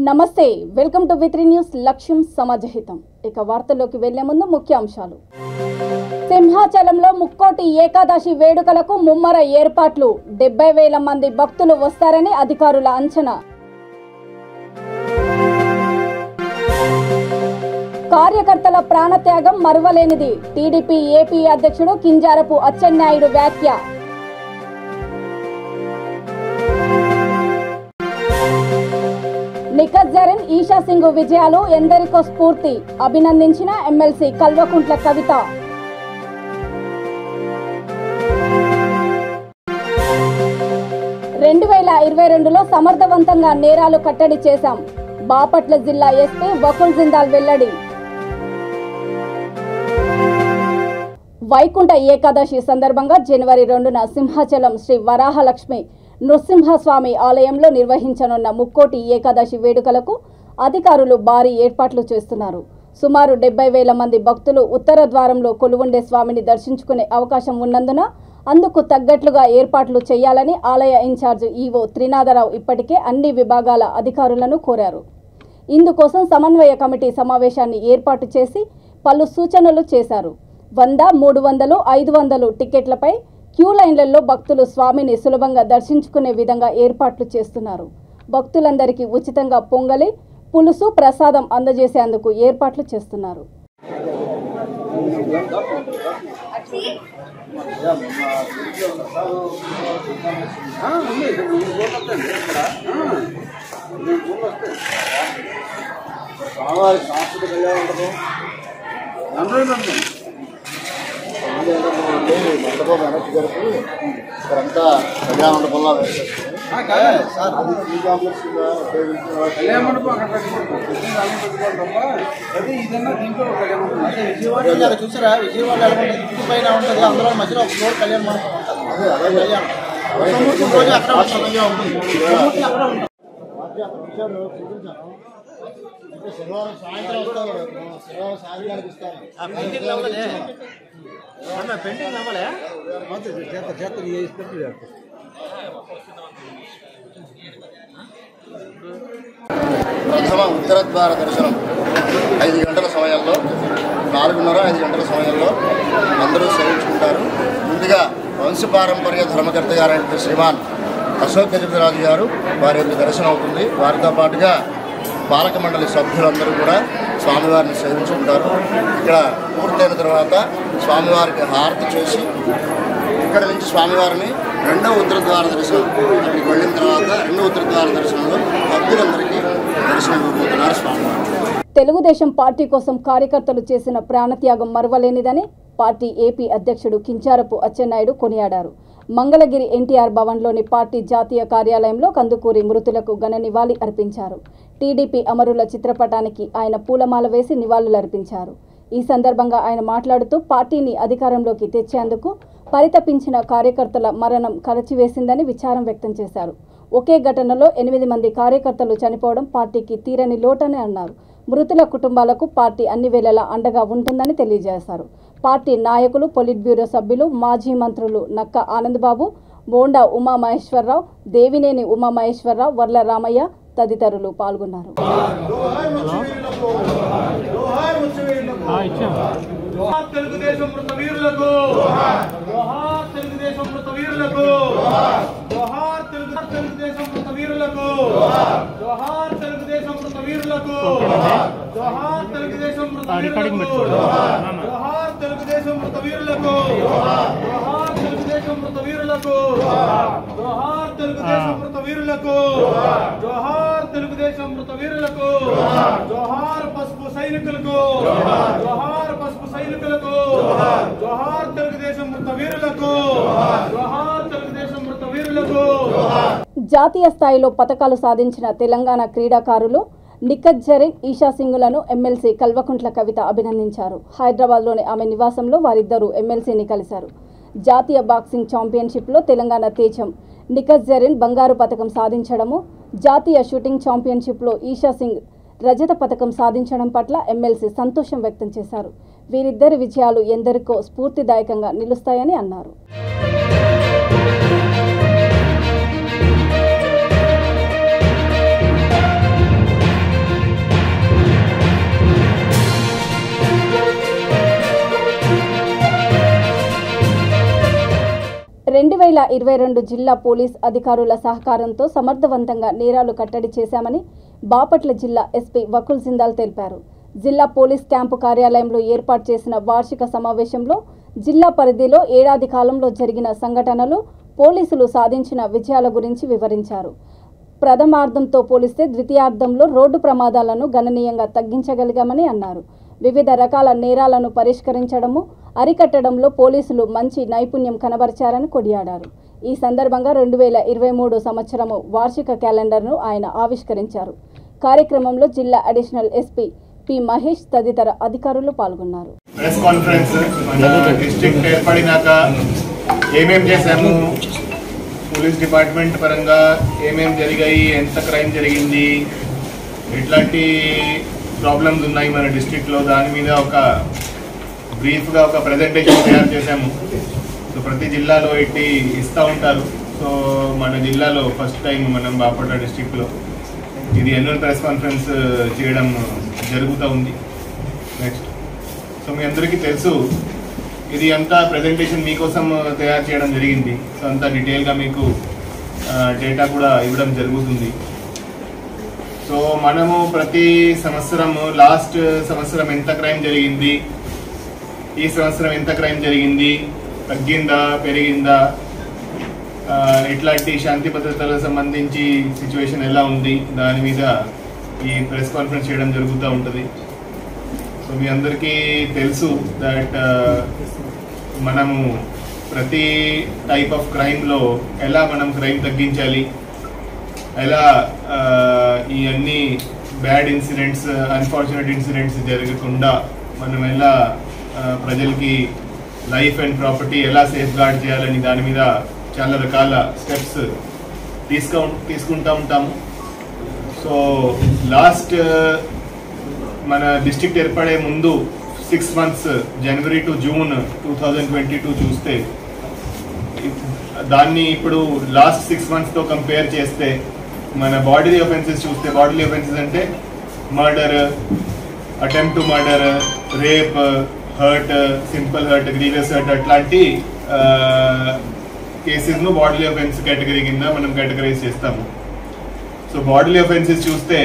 నమస్తే welcome to వి3 news లక్ష్యం సమాజహితం ఇక వార్తల్లోకి వెళ్లే ముందు ముఖ్యాంశాలు సింహాచలంలో ముక్కోటి ఏకాదశి వేడుకలకు ముమ్మర ఏర్పాట్లు 70,000 మంది భక్తులు వస్తారని అధికారుల అంచనా కార్యకర్తల ప్రాణత్యాగం మరువలేనిది టీడీపీ ఏపీ అధ్యక్షుడు కింజారపు అచ్చెన్నాయుడు వ్యాఖ్య నిఖత్ జరీన్ ఈషా సింగ్ విజయాలు ఎందరికో స్ఫూర్తి అభినందించిన ఎమ్మెల్సీ కల్వకుంట్ల కవిత 2022లో సమర్థవంతంగా నేరాలు కట్టడి చేశాం బాపట్ల జిల్లా ఎస్పీ వకుల్ జిందాల్ వెల్లడి వైకుంఠ ఏకాదశి సందర్భంగా జనవరి 2న సింహాచలం శ్రీ వరాహలక్ష్మి నృసింహస్వామి ఆలయంలో నిర్వహించనున్న ముక్కోటి ఏకాదశి వేడుకలకు అధికారులు భారీ ఏర్పాట్లు చేస్తున్నారు. సుమారు 70,000 మంది భక్తులు ఉత్తర ద్వారంలో కొలువుండే స్వామిని దర్శించుకునే అవకాశం ఉన్నందున అందుకు తగ్గట్లుగా ఏర్పాట్లు చేయాలని ఆలయ ఇన్ఛార్జ్ ఈవో త్రినాథరావు ఇప్పటికే అన్ని విభాగాల అధికారులను కోరారు. ఇందుకోసం సమన్వయ కమిటీ సమావేశాన్ని ఏర్పాటు చేసి పలు సూచనలు చేశారు. 100, 300, 500 టికెట్లపై క్యూ లైన్లలో భక్తులు స్వామిని సులభంగా దర్శించుకునే విధంగా ఏర్పాట్లు చేస్తున్నారు. భక్తులందరికీ ఉచితంగా పొంగలి, పులుసు, ప్రసాదం అందజేసేందుకు ఏర్పాట్లు చేస్తున్నారు. మండపం వెనక్కి జరుపు ఇక్కడంతా కళ్యాణ మండపంలో విజయవాడ చూసారా? విజయవాడ పైన ఉంటుంది, అందులో మధ్యలో ఒక ఫ్లోర్ కళ్యాణ మండపం శనివారం సాయంత్రం శనివారం సాయంత్రానికి ఇస్తారు. పెయింటింగ్ అవ్వలే ప్రథమ ఉత్తర ద్వార దర్శనం 5 గంటల సమయంలో 4:30-5 గంటల సమయంలో అందరూ సేవించుకుంటారు. ముందుగా వంశపారంపర్య ధర్మకర్త గారైన శ్రీమాన్ అశోక్ గజపతిరాజు గారు వారి యొక్క దర్శనం అవుతుంది. వారితో పాటుగా పాలక మండలి సభ్యులందరూ కూడా స్వామివారిని సేవించుకుంటారు. ఇక్కడ పూర్తయిన తర్వాత స్వామివారికి హారతి చేసి ఇక్కడ నుంచి స్వామివారిని 2వ ఉత్తర ద్వార దర్శనం అక్కడికి వెళ్ళిన తర్వాత 2వ ఉత్తర ద్వార దర్శనంలో భక్తులందరికీ దర్శనం ఇవ్వబోతున్నారు స్వామివారు. తెలుగుదేశం పార్టీ కోసం కార్యకర్తలు చేసిన ప్రాణత్యాగం మరువలేనిదని పార్టీ ఏపీ అధ్యక్షుడు కింజారపు అచ్చెన్నాయుడు కొనియాడారు. మంగళగిరి ఎన్టీఆర్ భవన్లోని పార్టీ జాతీయ కార్యాలయంలో కందుకూరి మృతులకు ఘన నివాళి అర్పించారు. టీడీపీ అమరుల చిత్రపటానికి ఆయన పూలమాల వేసి నివాళులర్పించారు. ఈ సందర్భంగా ఆయన మాట్లాడుతూ పార్టీని అధికారంలోకి తెచ్చేందుకు పరితపించిన కార్యకర్తల మరణం కలచివేసిందని విచారం వ్యక్తం చేశారు. ఒకే ఘటనలో 8 మంది కార్యకర్తలు చనిపోవడం పార్టీకి తీరని లోటని అన్నారు. మృతుల కుటుంబాలకు పార్టీ అన్ని వేళలా అండగా ఉంటుందని తెలియజేశారు. పార్టీ నాయకులు, పొలిట్ బ్యూరో సభ్యులు, మాజీ మంత్రులు నక్క ఆనందబాబు, బోండా ఉమామహేశ్వరరావు, దేవినేని ఉమామహేశ్వరరావు, వర్ల రామయ్య తదితరులు పాల్గొన్నారు. తెలుగుదేశం మృత వీరులకు తెలుగుదేశం మృత వీరులకు తెలుగుదేశం మృత వీరులకు తెలుగుదేశం మృత వీరులకు తెలుగుదేశం మృత వీరులకు తెలుగుదేశం మృత వీరులకు తెలుగుదేశం మృత వీరులకు తెలుగుదేశం మృత వీరులకు తెలుగుదేశం మృత వీరులకు జోహార్ పసుపు సైనికులకు జోహార్ పసుపు సైనికులకు జోహార్ తెలుగుదేశం మృత వీరులకు జోహార్ తెలుగుదేశం మృత వీరులకు. జాతీయ స్థాయిలో పతకాలు సాధించిన తెలంగాణ క్రీడాకారులు నిఖత్ జరీన్, ఈషా సింగ్లను ఎమ్మెల్సీ కల్వకుంట్ల కవిత అభినందించారు. హైదరాబాద్లోని ఆమె నివాసంలో వారిద్దరూ ఎమ్మెల్సీని కలిశారు. జాతీయ బాక్సింగ్ ఛాంపియన్షిప్లో తెలంగాణ తేజం నిఖత్ జరీన్ బంగారు పతకం సాధించడము, జాతీయ షూటింగ్ ఛాంపియన్షిప్లో ఈషా సింగ్ రజత పతకం సాధించడం పట్ల ఎమ్మెల్సీ సంతోషం వ్యక్తం చేశారు. వీరిద్దరి విజయాలు ఎందరికో స్ఫూర్తిదాయకంగా నిలుస్తాయని అన్నారు. 2022 జిల్లా పోలీస్ అధికారుల సహకారంతో సమర్థవంతంగా నేరాలు కట్టడి చేశామని బాపట్ల జిల్లా ఎస్పీ వకుల్ జిందాల్ తెలిపారు. జిల్లా పోలీస్ క్యాంపు కార్యాలయంలో ఏర్పాటు చేసిన వార్షిక సమావేశంలో జిల్లా పరిధిలో ఏడాది కాలంలో జరిగిన సంఘటనలు, పోలీసులు సాధించిన విజయాల గురించి వివరించారు. ప్రథమార్థంతో పోలిస్తే ద్వితీయార్థంలో రోడ్డు ప్రమాదాలను గణనీయంగా తగ్గించగలిగామని అన్నారు. వివిధ రకాల నేరాలను పరిష్కరించడము, అరికట్టడంలో పోలీసులు మంచి నైపుణ్యం కనబరిచారని కొనియాడారు. ఈ సందర్భంగా 2023 సంవత్సరము వార్షిక క్యాలెండర్ను ఆయన ఆవిష్కరించారు. కార్యక్రమంలో జిల్లా అడిషనల్ ఎస్పీ పి మహేష్ తదితర అధికారులు పాల్గొన్నారు. ప్రెస్ కాన్ఫరెన్స్ మన డిస్ట్రిక్ట్ ఏర్పడినాక ఏమేం చేశాము, పోలీస్ డిపార్ట్మెంట్ పరంగా ఏమేం జరిగాయి, ఎంత క్రైమ్ జరిగింది, ఎట్లాంటి ప్రాబ్లమ్స్ ఉన్నాయి మన డిస్ట్రిక్ట్లో, దాని మీద ఒక బ్రీఫ్గా ఒక ప్రజెంటేషన్ తయారు చేశాము. సో ప్రతి జిల్లాలో ఇట్టి ఇస్తూ ఉంటారు. సో మన జిల్లాలో ఫస్ట్ టైం మనం బాపట్ల డిస్ట్రిక్ట్లో ఇది యాన్యువల్ ప్రెస్ కాన్ఫరెన్స్ చేయడం జరుగుతూ ఉంది. నెక్స్ట్, సో మీ అందరికీ తెలుసు ఇది అంతా ప్రజెంటేషన్ మీకోసం తయారు చేయడం జరిగింది. సో అంతా డీటెయిల్గా మీకు డేటా కూడా ఇవ్వడం జరుగుతుంది. సో మనము ప్రతి సంవత్సరము లాస్ట్ సంవత్సరం ఎంత క్రైమ్ జరిగింది, ఈ సంవత్సరం ఎంత క్రైమ్ జరిగింది, తగ్గిందా పెరిగిందా, ఇట్లాంటి శాంతి భద్రతలకు సంబంధించి సిచ్యువేషన్ ఎలా ఉంది, దాని మీద ఈ ప్రెస్ కాన్ఫరెన్స్ చేయడం జరుగుతూ ఉంటుంది. సో మీ అందరికీ తెలుసు దట్ మనము ప్రతి టైప్ ఆఫ్ క్రైమ్లో ఎలా మనం క్రైమ్ తగ్గించాలి, ఎలా ఈ అన్ని బ్యాడ్ ఇన్సిడెంట్స్, అన్ఫార్చునేట్ ఇన్సిడెంట్స్ జరగకుండా మనం ఎలా ప్రజలకి లైఫ్ అండ్ ప్రాపర్టీ ఎలా సేఫ్ గార్డ్ చేయాలని దాని మీద చాలా రకాల స్టెప్స్ తీసుకుంటూ ఉంటాము. సో లాస్ట్ మన డిస్ట్రిక్ట్ ఏర్పడే ముందు 6 months జనవరి టు జూన్ 2022 చూస్తే దాన్ని ఇప్పుడు లాస్ట్ 6 monthsతో కంపేర్ చేస్తే మన బాడీలీ ఒఫెన్సెస్ చూస్తే, బాడీలీ ఒఫెన్సెస్ అంటే murder, attempt to murder, rape, hurt, simple hurt, grievous hurt అట్లాంటి కేసెస్ను బాడీలీ ఒఫెన్స్ కేటగిరీ కింద మనం కేటగరైజ్ చేస్తాము. సో బాడీలీ ఒఫెన్సెస్ చూస్తే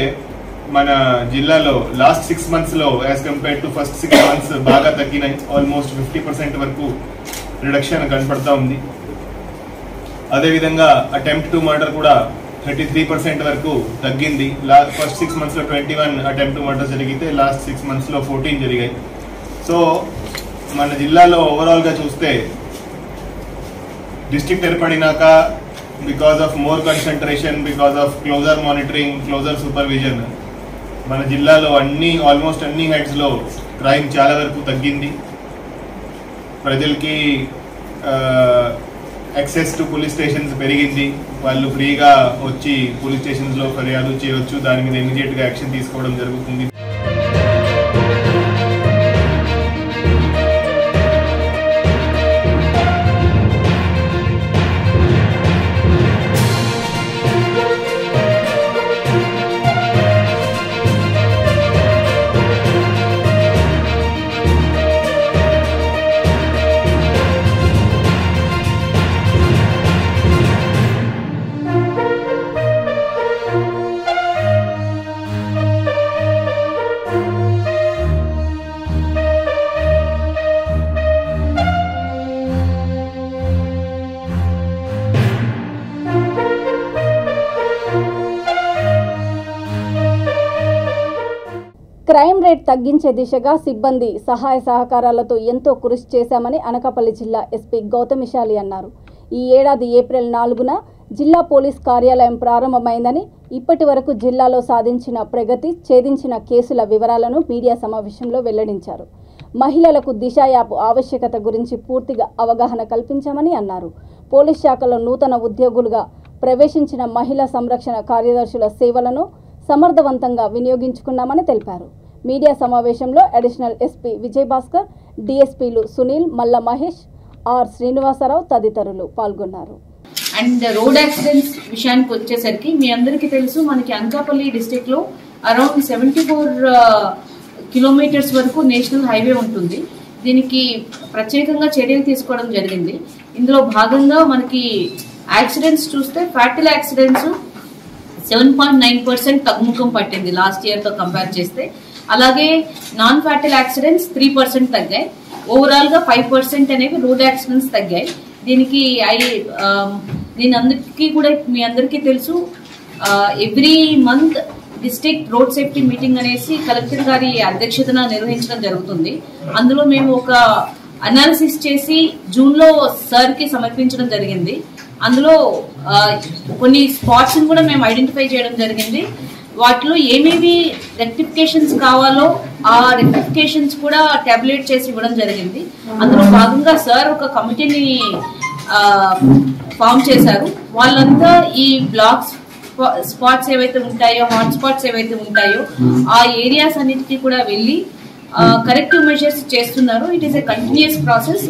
మన జిల్లాలో లాస్ట్ 6 monthsలో as compare to first 6 months బాగా తగ్గినాయి. ఆల్మోస్ట్ 50% వరకు రిడక్షన్ కనపడతా ఉంది. అదేవిధంగా అటెంప్ట్ టు మర్డర్ కూడా 33% వరకు తగ్గింది. ఫస్ట్ 6 monthsలో 21 అటెంప్ట్ టు మర్డర్ జరిగితే లాస్ట్ 6 monthsలో 14 జరిగాయి. సో మన జిల్లాలో ఓవరాల్గా చూస్తే డిస్ట్రిక్ట్ ఏర్పడినాక because of more concentration, because of closer monitoring, closer supervision మన జిల్లాలో ఆల్మోస్ట్ అన్ని హెడ్స్లో క్రైమ్ చాలా వరకు తగ్గింది. ప్రజలకి యాక్సెస్ టు పోలీస్ స్టేషన్స్ పెరిగింది. వాళ్ళు ఫ్రీగా వచ్చి పోలీస్ స్టేషన్స్లో ఫిర్యాదు చేయవచ్చు. దాని మీద ఇమీడియట్గా యాక్షన్ తీసుకోవడం జరుగుతుంది. క్రైమ్ రేట్ తగ్గించే దిశగా సిబ్బంది సహాయ సహకారాలతో ఎంతో కృషి చేశామని అనకాపల్లి జిల్లా ఎస్పీ గౌతమిశాలి అన్నారు. ఈ ఏడాది ఏప్రిల్ 4న జిల్లా పోలీస్ కార్యాలయం ప్రారంభమైందని, ఇప్పటి వరకు జిల్లాలో సాధించిన ప్రగతి, ఛేదించిన కేసుల వివరాలను మీడియా సమావేశంలో వెల్లడించారు. మహిళలకు దిశ యాప్ ఆవశ్యకత గురించి పూర్తిగా అవగాహన కల్పించామని అన్నారు. పోలీస్ శాఖలో నూతన ఉద్యోగులుగా ప్రవేశించిన మహిళా సంరక్షణ కార్యదర్శుల సేవలను సమర్థవంతంగా వినియోగించుకున్నామని తెలిపారు. మీడియా సమావేశంలో అడిషనల్ ఎస్పీ విజయభాస్కర్, డిఎస్పీలు సునీల్, మల్ల మహేష్, ఆర్ శ్రీనివాసరావు తదితరులు పాల్గొన్నారు. అండ్ రోడ్ యాక్సిడెంట్స్ విషయానికి వచ్చేసరికి మీ అందరికీ తెలుసు, మనకి అనకాపల్లి డిస్ట్రిక్ట్ లో అరౌండ్ 74 kilometers వరకు నేషనల్ హైవే ఉంటుంది. దీనికి ప్రత్యేకంగా చర్యలు తీసుకోవడం జరిగింది. ఇందులో భాగంగా మనకి యాక్సిడెంట్స్ చూస్తే ఫ్యాటల్ యాక్సిడెంట్స్ 7.9% తగ్గుముఖం పట్టింది లాస్ట్ ఇయర్ తో కంపేర్ చేస్తే. అలాగే నాన్ ఫ్యాటల్ యాక్సిడెంట్స్ 3% తగ్గాయి. ఓవరాల్ గా 5% అనేవి రోడ్ యాక్సిడెంట్స్ తగ్గాయి. దీనికి మీ అందరికీ తెలుసు, every month district road safety meeting అనేసి కలెక్టర్ గారి అధ్యక్షతన నిర్వహించడం జరుగుతుంది. అందులో మేము ఒక అనాలిసిస్ చేసి జూన్ లో సార్ కి సమర్పించడం జరిగింది. అందులో కొన్ని స్పాట్స్ కూడా మేము ఐడెంటిఫై చేయడం జరిగింది. వాటిలో ఏమేమి రెక్టిఫికేషన్స్ కావాలో ఆ రెక్టిఫికేషన్స్ కూడా టాబ్యులేట్ చేసి ఇవ్వడం జరిగింది. అందులో భాగంగా సార్ ఒక కమిటీని ఫామ్ చేశారు. వాళ్ళంతా ఈ బ్లాక్స్ స్పాట్స్ ఏవైతే ఉంటాయో, హాట్ స్పాట్స్ ఏవైతే ఉంటాయో ఆ ఏరియాస్ అన్నిటికీ కూడా వెళ్ళి కరెక్టివ్ మెజర్స్ చేస్తున్నారు. It is a continuous process.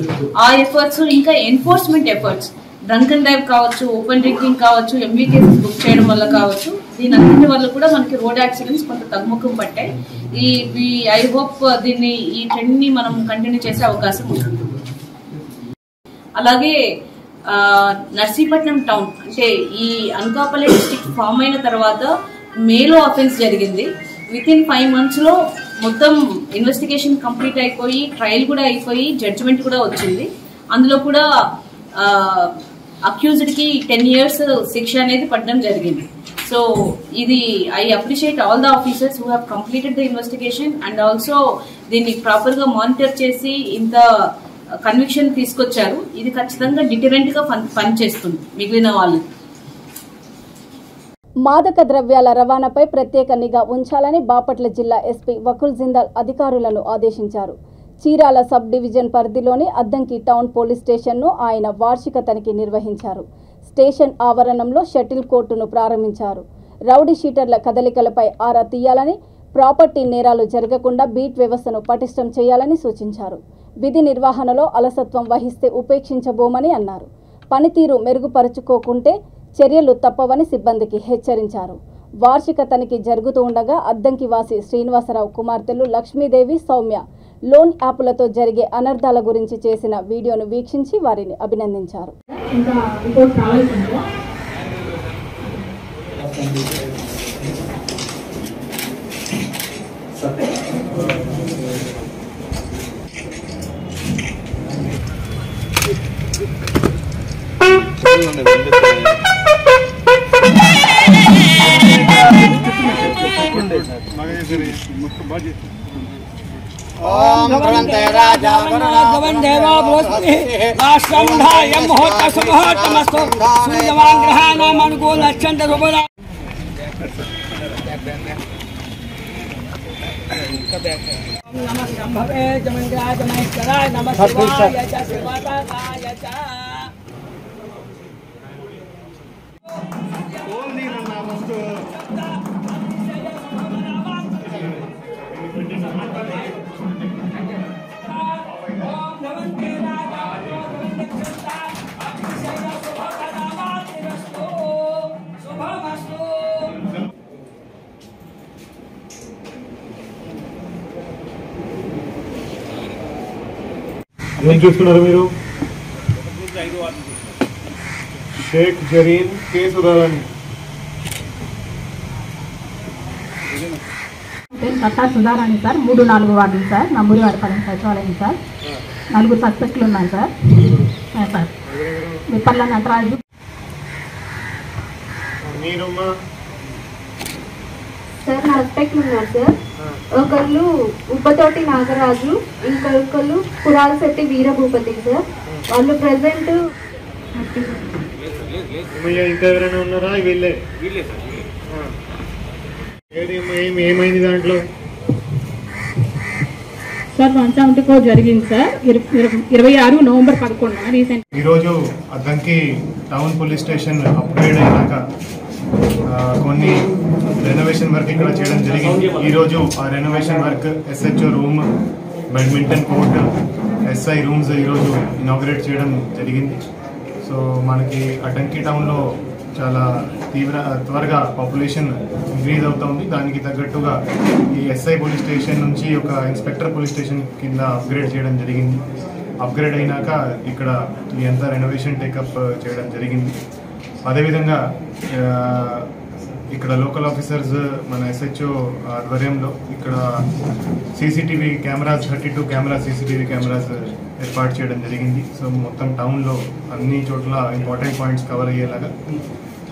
ఆ ఎఫర్ట్స్ ఇంకా enforcement efforts, drunk and drive కావచ్చు, ఓపెన్ డ్రింకింగ్ కావచ్చు, ఎంవీ కేసెస్ బుక్ చేయడం వల్ల కావచ్చు, దీని అన్నింటి వల్ల కూడా మనకి రోడ్ యాక్సిడెంట్స్ కొంత తగ్గుముఖం పట్టాయి. ఐ హోప్ ఈ ట్రెండ్ ని మనం కంటిన్యూ చేసే అవకాశం ఉంటుంది. అలాగే నర్సీపట్నం టౌన్ అంటే ఈ అనకాపల్లి డిస్ట్రిక్ట్ ఫామ్ అయిన తర్వాత మేలో అఫెన్స్ జరిగింది. వితిన్ 5 months లో మొత్తం ఇన్వెస్టిగేషన్ కంప్లీట్ అయిపోయి, ట్రయల్ కూడా అయిపోయి, జడ్జిమెంట్ కూడా వచ్చింది. అందులో కూడా అక్యూజ్డ్ కి 10 years శిక్ష అనేది పడడం జరిగింది. సో ఇది I appreciate all the officers who have completed the investigation and also దీన్ని ప్రాపర్ గా మానిటర్ చేసి ఇంత కన్విక్షన్ తీసుకొచ్చారు. ఇది ఖచ్చితంగా డిటరెంట్ గా పనిచేస్తుంది మిగిలిన వాళ్ళు. మాదక ద్రవ్యాల రవాణాపై ప్రత్యేక నిఘా ఉంచాలని బాపట్ల జిల్లా ఎస్పీ వకుల్ జిందాల్ అధికారులను ఆదేశించారు. చీరాల సబ్ డివిజన్ పరిధిలోని అద్దంకి టౌన్ పోలీస్ స్టేషన్ను ఆయన వార్షిక తనిఖీ నిర్వహించారు. స్టేషన్ ఆవరణంలో షటిల్ కోర్టును ప్రారంభించారు. రౌడీ షీటర్ల కదలికలపై ఆరా తీయాలని, ప్రాపర్టీ నేరాలు జరగకుండా బీట్ వ్యవస్థను పటిష్టం చేయాలని సూచించారు. విధి నిర్వహణలో అలసత్వం వహిస్తే ఉపేక్షించబోమని అన్నారు. పనితీరు మెరుగుపరుచుకోకుంటే చర్యలు తప్పవని సిబ్బందికి హెచ్చరించారు. వార్షిక తనిఖీ జరుగుతూ ఉండగా అద్దంకి వాసి శ్రీనివాసరావు కుమార్తెలు లక్ష్మీదేవి, సౌమ్య లోన్ యాప్లతో జరిగే అనర్థాల గురించి చేసిన వీడియోను వీక్షించి వారిని అభినందించారు. ओम भगवन्ते राजा भगवन्देवा भूस्मि राष्ट्रंधायं मुहूर्तसुमुहूर्तमस्तु सूर्यवान् ग्रहाणाम् अनुकूलश्चन्द्र शुभदा नमः शंभवे जमंगराज महेश्वराय नमः शिवाय च शिवताय च ఏం చూస్తున్నారు మీరు? షేక్ జరీన్ కేసు ఉదాహరణ. కట్టా సుధారాణి సార్, 3-4 వార్డులు సార్, నంబూరివారిపాలెం సచివాలయం సార్. 4 సస్పెక్ట్లు ఉన్నాయి సార్. సార్ విపల్ల నటరాజు. సార్ నా సస్పెక్ట్లు ఉన్నారు సార్. ఒకళ్ళు ఉబ్బతోటి నాగరాజు, ఇంకొకళ్ళు పురాలశెట్టి వీరభూపతి సార్. వాళ్ళు ప్రెసెంట్. ఇంకా ఎవరైనా ఉన్నారా? ఏమైంది దాంట్లో? సార్ 174 జరిగింది సార్. 26 November 11 recent. ఈరోజు Addanki town police station upgrade అయినాక కొన్ని రెనోవేషన్ వర్క్ ఇక్కడ చేయడం జరిగింది. ఈరోజు ఆ renovation work SHO room, badminton court, SI rooms ఈరోజు ఇనాగ్రేట్ చేయడం జరిగింది. సో మనకి అద్దంకి టౌన్లో చాలా త్వరగా పాపులేషన్ ఇంక్రీజ్ అవుతుంది. దానికి తగ్గట్టుగా ఈ SI పోలీస్ స్టేషన్ నుంచి ఒక ఇన్స్పెక్టర్ పోలీస్ స్టేషన్ కింద అప్గ్రేడ్ చేయడం జరిగింది. అప్గ్రేడ్ అయినాక ఇక్కడ ఈ అంతా రెనోవేషన్ టేకప్ చేయడం జరిగింది. అదేవిధంగా ఇక్కడ లోకల్ ఆఫీసర్స్ మన SHO ఆధ్వర్యంలో ఇక్కడ CCTV cameras 32 cameras CCTV cameras ఏర్పాటు చేయడం జరిగింది. సో మొత్తం టౌన్లో అన్ని చోట్ల ఇంపార్టెంట్ పాయింట్స్ కవర్ అయ్యేలాగా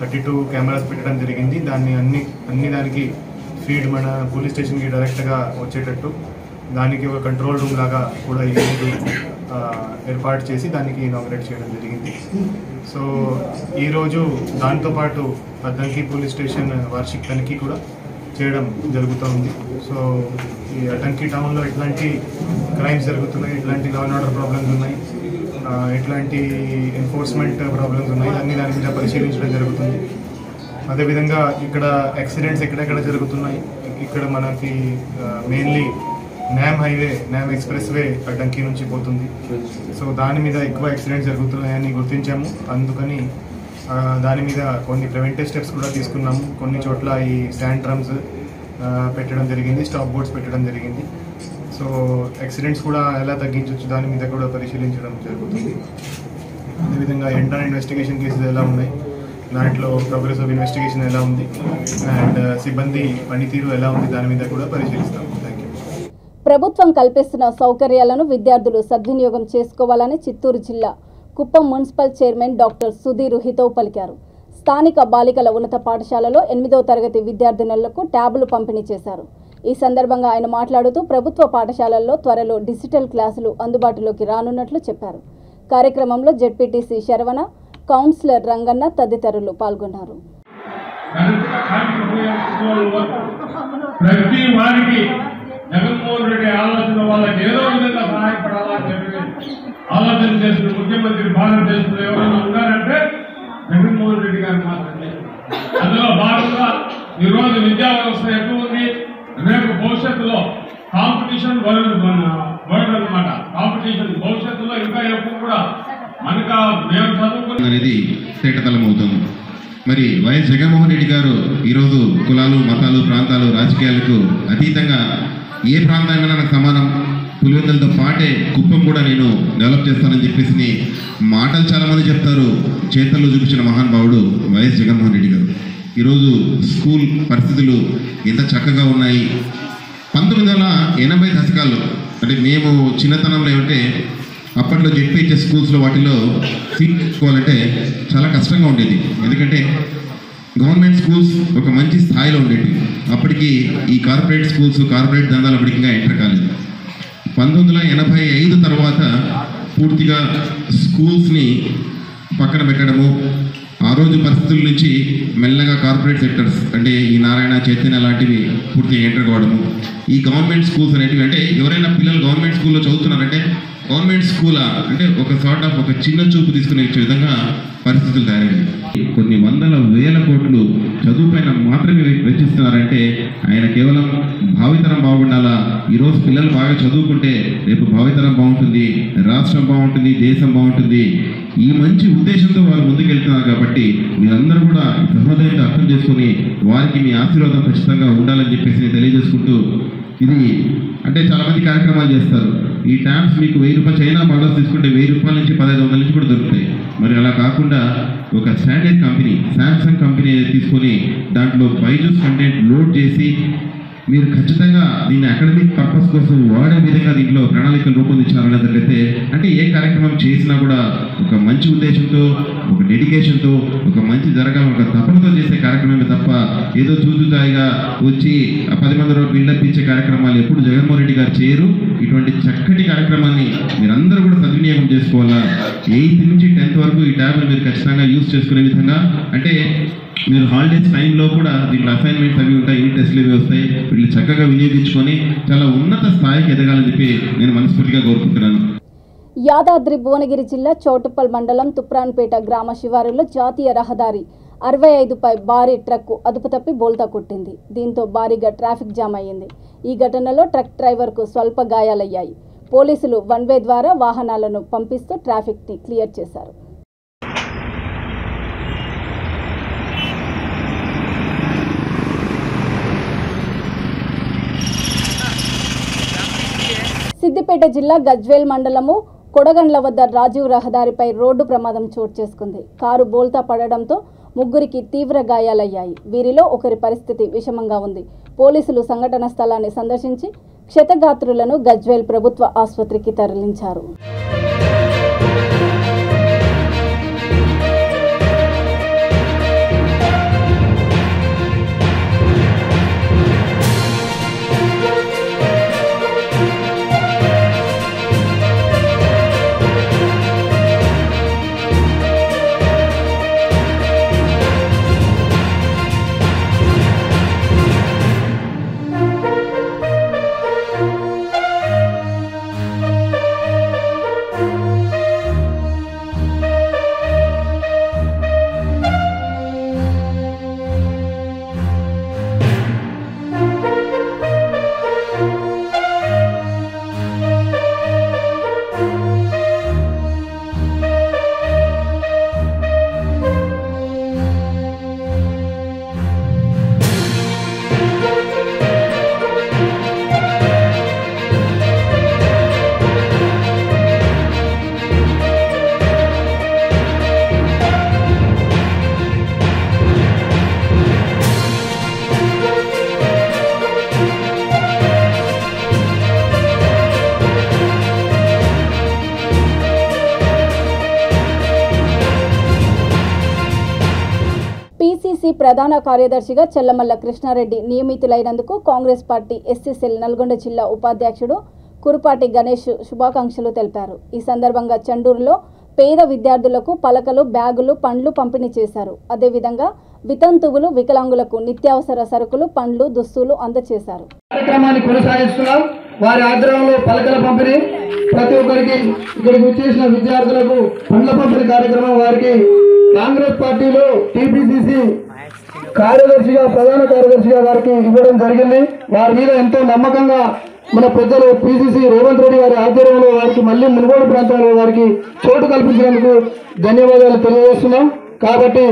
32 కెమెరాస్ పెట్టడం జరిగింది. దానికి ఫీడ్ మన పోలీస్ స్టేషన్కి డైరెక్ట్గా వచ్చేటట్టు దానికి ఒక కంట్రోల్ రూమ్ లాగా కూడా ఈరోజు ఏర్పాటు చేసి దానికి ఇనాగ్రేట్ చేయడం జరిగింది. సో ఈరోజు దాంతోపాటు అద్దంకి పోలీస్ స్టేషన్ వార్షిక తనిఖీ కూడా చేయడం జరుగుతుంది. సో ఈ అద్దంకి టౌన్లో ఎట్లాంటి క్రైమ్స్ జరుగుతున్నాయి, ఎట్లాంటి లా అండ్ ఆర్డర్ ప్రాబ్లమ్స్ ఉన్నాయి, ఎట్లాంటి ఎన్ఫోర్స్మెంట్ ప్రాబ్లమ్స్ ఉన్నాయి అన్ని దాని మీద పరిశీలించడం జరుగుతుంది. అదేవిధంగా ఇక్కడ యాక్సిడెంట్స్ ఎక్కడెక్కడ జరుగుతున్నాయి, ఇక్కడ మనకి మెయిన్లీ న్యామ్ ఎక్స్ప్రెస్ వే అడ్డంకి నుంచి పోతుంది. సో దాని మీద ఎక్కువ యాక్సిడెంట్స్ జరుగుతున్నాయని గుర్తించాము. అందుకని దాని మీద కొన్ని ప్రివెంటివ్ స్టెప్స్ కూడా తీసుకున్నాము. కొన్ని చోట్ల ఈ శాండ్ డ్రమ్స్ పెట్టడం జరిగింది, స్టాప్ బోర్డ్స్ పెట్టడం జరిగింది. సో యాక్సిడెంట్స్ కూడా ఎలా తగ్గించవచ్చు దాని మీద కూడా పరిశీలించడం జరుగుతుంది. అదేవిధంగా ఎంటర్ ఇన్వెస్టిగేషన్ కేసెస్ ఎలా ఉన్నాయి, దాంట్లో ప్రోగ్రెస్ ఆఫ్ ఇన్వెస్టిగేషన్ ఎలా ఉంది అండ్ సిబ్బంది పనితీరు ఎలా ఉంది దాని మీద కూడా పరిశీలిస్తాము. Thank you. ప్రభుత్వం కల్పిస్తున్న సౌకర్యాలను విద్యార్థులు సద్వినియోగం చేసుకోవాలని చిత్తూరు జిల్లా Kuppam municipal chairman doctor Sudheer హితవు పలికారు. స్థానిక బాలికల ఉన్నత పాఠశాలలో 8వ తరగతి విద్యార్థినులకు ట్యాబులు పంపిణీ చేశారు. ఈ సందర్భంగా ఆయన మాట్లాడుతూ ప్రభుత్వ పాఠశాలల్లో త్వరలో డిజిటల్ క్లాసులు అందుబాటులోకి రానున్నట్లు చెప్పారు. కార్యక్రమంలో జెడ్పీటీసీ శరవణ, కౌన్సిలర్ రంగన్న తదితరులు పాల్గొన్నారు. జగన్మోహన్ రెడ్డి ఆలోచన వాళ్ళకి ఏదో విధంగా సహాయపడాలని చెప్పి ఆలోచన చేసిన ముఖ్యమంత్రి భారతదేశంలో ఎవరైనా ఉన్నారంటే జగన్మోహన్ రెడ్డి గారు మాత్రమే. అందులో భాగంగా ఈరోజు విద్యా వ్యవస్థ ఎక్కువ ఉంది. రేపు భవిష్యత్తులో కాంపిటీషన్ వరల్డ్ అనమాట. కాంపిటీషన్ భవిష్యత్తులో ఇంకా ఎక్కువ కూడా మనకు మేము చదువుకుని అనేది తేటతలం అవుతుంది. మరి వైఎస్ జగన్మోహన్ రెడ్డి గారు ఈరోజు కులాలు, మతాలు, ప్రాంతాలు, రాజకీయాలకు అతీతంగా ఏ ప్రాంతానికి నాకు సమానం, పులివెందులతో పాటే కుప్పం కూడా నేను డెవలప్ చేస్తానని చెప్పేసి మాటలు చాలామంది చెప్తారు, చేతల్లో చూపించిన మహానుభావుడు వైఎస్ జగన్మోహన్ రెడ్డి గారు. ఈరోజు స్కూల్ పరిస్థితులు ఎంత చక్కగా ఉన్నాయి. 1980 దశకాల్లో అంటే మేము చిన్నతనంలో ఏమంటే అప్పట్లో జెడ్పీహెచ్ఎస్ స్కూల్స్లో వాటిలో సీట్ తీసుకోవాలంటే చాలా కష్టంగా ఉండేది. ఎందుకంటే గవర్నమెంట్ స్కూల్స్ ఒక మంచి స్థాయిలో ఉండేవి. అప్పటికి ఈ కార్పొరేట్ స్కూల్స్, కార్పొరేట్ దందాలు అప్పటికి ఇంకా ఎంటర్ కాలేదు. 1985 తర్వాత పూర్తిగా స్కూల్స్ని పక్కన పెట్టడము, ఆ రోజు పరిస్థితుల నుంచి మెల్లగా కార్పొరేట్ సెక్టర్స్ అంటే ఈ నారాయణ, చైతన్య లాంటివి పూర్తిగా ఎంటర్ కావడము, ఈ గవర్నమెంట్ స్కూల్స్ అనేటివి అంటే ఎవరైనా పిల్లలు గవర్నమెంట్ స్కూల్లో చదువుతున్నారంటే గవర్నమెంట్ స్కూలా అంటే ఒక సార్ట్ ఆఫ్ ఒక చిన్న చూపు తీసుకునే విధంగా పరిస్థితులు తయారయ్యాయి. కొన్ని వందల వేల కోట్లు చదువు పైన మాత్రమే వెచ్చిస్తున్నారంటే ఆయన కేవలం భావితరం బాగుండాలా, ఈరోజు పిల్లలు బాగా చదువుకుంటే రేపు భావితరం బాగుంటుంది, రాష్ట్రం బాగుంటుంది, దేశం బాగుంటుంది, ఈ మంచి ఉద్దేశంతో వారు ముందుకెళ్తున్నారు. కాబట్టి మీరందరూ కూడా సహృదయంగా అర్థం చేసుకుని వారికి మీ ఆశీర్వాదం ఖచ్చితంగా ఉండాలని చెప్పేసి తెలియజేసుకుంటూ, ఇది అంటే చాలామంది కార్యక్రమాలు చేస్తారు. ఈ ట్యాబ్స్ మీకు 1000 రూపాయలు చైనా మోడల్స్ తీసుకుంటే 1000 రూపాయల నుంచి 1500 నుంచి కూడా దొరుకుతాయి. మరి అలా కాకుండా ఒక స్టాండర్డ్ కంపెనీ శాంసంగ్ కంపెనీ తీసుకొని దాంట్లో బైజూస్ కంటెంట్ లోడ్ చేసి మీరు ఖచ్చితంగా దీన్ని అకాడమిక్ పర్పస్ కోసం వాడే విధంగా దీంట్లో ప్రణాళికలు రూపొందించాలన్నట్లయితే అంటే ఏ కార్యక్రమం చేసినా కూడా ఒక మంచి ఉద్దేశంతో, ఒక డెడికేషన్తో, ఒక మంచి జరగాలని ఒక తపనతో చేసే కార్యక్రమమే తప్ప ఏదో చూచుతాయిగా వచ్చి 10 మంది బిల్డప్ ఇచ్చే కార్యక్రమాలు ఎప్పుడు జగన్మోహన్ రెడ్డి గారు చేయరు. ఇటువంటి చక్కటి కార్యక్రమాన్ని మీరందరూ కూడా సద్వినియోగం చేసుకోవాలా. 8th నుంచి 10th వరకు ఈ ట్యాబ్ని మీరు ఖచ్చితంగా యూజ్ చేసుకునే విధంగా అంటే మీరు హాలిడేస్ టైంలో కూడా దీంట్లో అసైన్మెంట్స్ అవి ఉంటాయి, యూనిట్ టెస్ట్లు అవి వస్తాయి, వీళ్ళు చక్కగా వినియోగించుకొని చాలా ఉన్నత స్థాయికి ఎదగాలని చెప్పి నేను మనస్ఫూర్తిగా కోరుకుంటున్నాను. యాదాద్రి భువనగిరి జిల్లా చౌటుప్పల్ మండలం తుప్రాన్పేట గ్రామ శివారులో జాతీయ రహదారి 65పై భారీ ట్రక్కు అదుపు తప్పి బోల్తా కొట్టింది. దీంతో భారీగా ట్రాఫిక్ జామ్ అయ్యింది. ఈ ఘటనలో ట్రక్ డ్రైవర్కు స్వల్ప గాయాలయ్యాయి. పోలీసులు 1 వే ద్వారా వాహనాలను పంపిస్తూ ట్రాఫిక్ని క్లియర్ చేశారు. సిద్దిపేట జిల్లా గజ్వేల్ మండలము కొడగండ్ల వద్ద రాజీవ్ రహదారిపై రోడ్డు ప్రమాదం చోటు చేసుకుంది. కారు బోల్తా పడడంతో ముగ్గురికి తీవ్ర గాయాలయ్యాయి. వీరిలో ఒకరి పరిస్థితి విషమంగా ఉంది. పోలీసులు సంఘటన స్థలాన్ని సందర్శించి క్షతగాత్రులను గజ్వేల్ ప్రభుత్వ ఆసుపత్రికి తరలించారు. పిసిసి ప్రధాన కార్యదర్శిగా చెల్లమల్ల కృష్ణారెడ్డి నియమితులైనందుకు Congress party SC cell Nalgonda జిల్లా ఉపాధ్యక్షుడు కురుపాటి గణేష్ శుభాకాంక్షలు తెలిపారు. ఈ సందర్భంగా చండూరులో పేద విద్యార్థులకు పలకలు, బ్యాగులు, పండ్లు పంపిణీ చేశారు. అదేవిధంగా వితంతువులు, వికలాంగులకు నిత్యావసర సరుకులు, పండ్లు, దుస్తులు అందజేశారు. కార్యక్రమాన్ని కొనసాగిస్తున్నాం. వారి ఆధ్వర్యంలో పలకల పంపిణీ, ప్రతి ఒక్కరికి ఇక్కడికి వచ్చేసిన విద్యార్థులకు పండ్ల పంపిణీ కార్యక్రమం వారికి కాంగ్రెస్ పార్టీలో టీపీసీసీ కార్యదర్శిగా, ప్రధాన కార్యదర్శిగా వారికి ఇవ్వడం జరిగింది. వారి మీద ఎంతో నమ్మకంగా మన పెద్దలు పిసిసి రేవంత్ రెడ్డి గారి ఆధ్వర్యంలో వారికి మళ్ళీ మునుగోడు ప్రాంతంలో వారికి చోటు కల్పించినందుకు ధన్యవాదాలు తెలియజేస్తున్నాం. కాబట్టి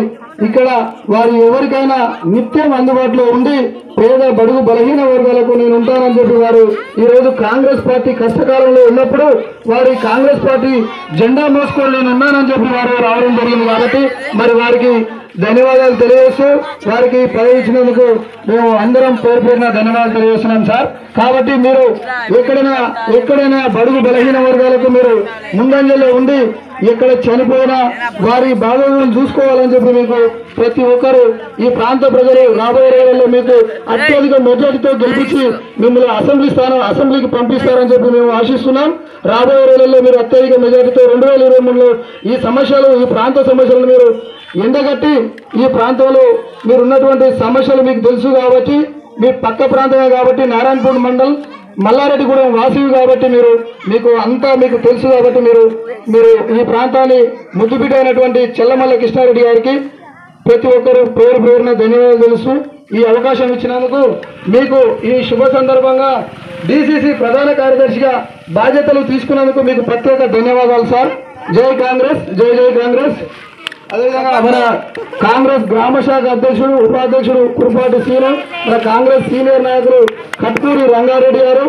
ఇక్కడ వారి ఎవరికైనా నిత్యం అందుబాటులో ఉండి పేద బడుగు బలహీన వర్గాలకు నేను ఉంటానని చెప్పి వారు ఈరోజు కాంగ్రెస్ పార్టీ కష్టకాలంలో ఉన్నప్పుడు వారి కాంగ్రెస్ పార్టీ జెండా మోసుకొని నేను ఉన్నానని చెప్పి వారు రావడం జరిగింది. కాబట్టి మరి వారికి ధన్యవాదాలు తెలియజేస్తూ వారికి పదవి ఇచ్చినందుకు మేము అందరం పేరు పేరున ధన్యవాదాలు తెలియజేస్తున్నాం సార్. కాబట్టి మీరు ఎక్కడైనా బడుగు బలహీన వర్గాలకు మీరు ముందంజలో ఉండి ఎక్కడ చనిపోయినా వారి బాగోగులను చూసుకోవాలని చెప్పి మీకు ప్రతి ఒక్కరు ఈ ప్రాంత ప్రజలు రాబోయే రోజుల్లో మీకు అత్యధిక మెజార్టీతో గెలిపించి మిమ్మల్ని అసెంబ్లీకి పంపిస్తారని చెప్పి మేము ఆశిస్తున్నాం. రాబోయే రోజుల్లో మీరు అత్యధిక మెజార్టీతో 2023లో ఈ ప్రాంత సమస్యలను మీరు ఎండగట్టి ఈ ప్రాంతంలో మీరు ఉన్నటువంటి సమస్యలు మీకు తెలుసు కాబట్టి, మీ పక్క ప్రాంతమే కాబట్టి, నారాయణపూర్ మండల్ మల్లారెడ్డిగూడెం వాసివి కాబట్టి మీకు అంతా మీకు తెలుసు కాబట్టి మీరు ఈ ప్రాంతాన్ని ముద్దుబిడ్డ అయినటువంటి చెల్లమల్ల కృష్ణారెడ్డి గారికి ప్రతి ఒక్కరు పేరు పేరున ధన్యవాదాలు తెలుసు. ఈ అవకాశం ఇచ్చినందుకు మీకు ఈ శుభ సందర్భంగా డిసిసి ప్రధాన కార్యదర్శిగా బాధ్యతలు తీసుకున్నందుకు మీకు ప్రత్యేక ధన్యవాదాలు సార్. జై కాంగ్రెస్, జై జై కాంగ్రెస్. అదేవిధంగా మన కాంగ్రెస్ గ్రామ శాఖ అధ్యక్షుడు, ఉపాధ్యక్షుడు కురుపాటి శ్రీను, మన కాంగ్రెస్ సీనియర్ నాయకులు కట్కూరి రంగారెడ్డి గారు,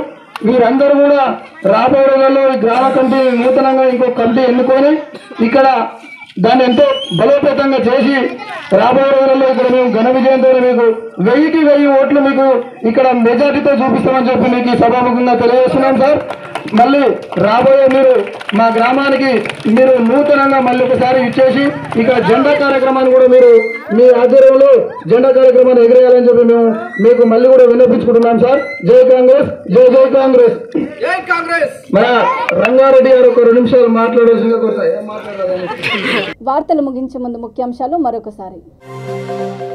వీరందరూ కూడా రాబోయే రోజుల్లో ఈ గ్రామ కమిటీ నూతనంగా ఇంకో కమిటీ ఎన్నుకొని ఇక్కడ దాన్ని ఎంతో బలోపేతంగా చేసి రాబోయే రోజుల్లో ఇక్కడ మేము ఘన విజయంతో మీకు 1000కి 1000 ఓట్లు మీకు ఇక్కడ మెజార్టీతో చూపిస్తామని చెప్పి మీకు ఈ సభాముఖంగా తెలియజేస్తున్నాం సార్. మళ్ళీ రాబోయే మీరు మా గ్రామానికి మీరు నూతనంగా మళ్ళీ ఒకసారి ఇచ్చేసి ఇక్కడ జెండా కార్యక్రమాన్ని కూడా మీరు మీ ఆధ్వర్యంలో జెండా కార్యక్రమాన్ని ఎగిరేయాలని చెప్పి మేము మీకు మళ్ళీ కూడా విన్నపించుకుంటున్నాం సార్. జై కాంగ్రెస్, జై జై కాంగ్రెస్, జై కాంగ్రెస్. మన రంగారెడ్డి గారు ఒక 2 నిమిషాలు మాట్లాడాల్సిందిగా కోరుతారు. వార్తలు ముగించే ముందు ముఖ్యాంశాలు మరొకసారి.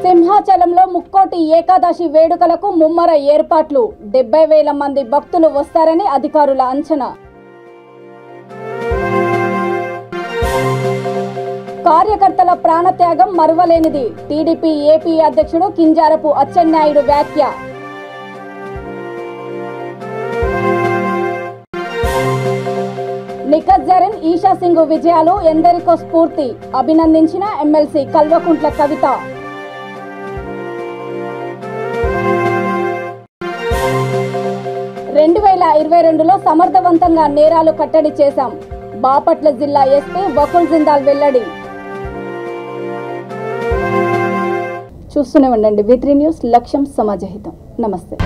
సింహాచలంలో ముక్కోటి ఏకాదశి వేడుకలకు ముమ్మర ఏర్పాట్లు, 70,000 మంది భక్తులు వస్తారని అధికారుల అంచనా. కార్యకర్తల ప్రాణత్యాగం మరువలేనిది, టీడీపీ ఏపీ అధ్యక్షుడు కింజారపు అచ్చెన్నాయుడు వ్యాఖ్య. నిఖత్ జరీన్, ఈషా సింగ్ విజయాలు ఎందరికో స్ఫూర్తి, అభినందించిన ఎమ్మెల్సీ కల్వకుంట్ల కవిత. లో సమర్థవంతంగా నేరాలు కట్టడి చేశాం, బాపట్ల జిల్లా ఎస్పీ వకుల్ జిందాల్ వెల్లడి. చూస్తూనే ఉండండి V3 న్యూస్, లక్ష్యం సమాజహితం. నమస్తే.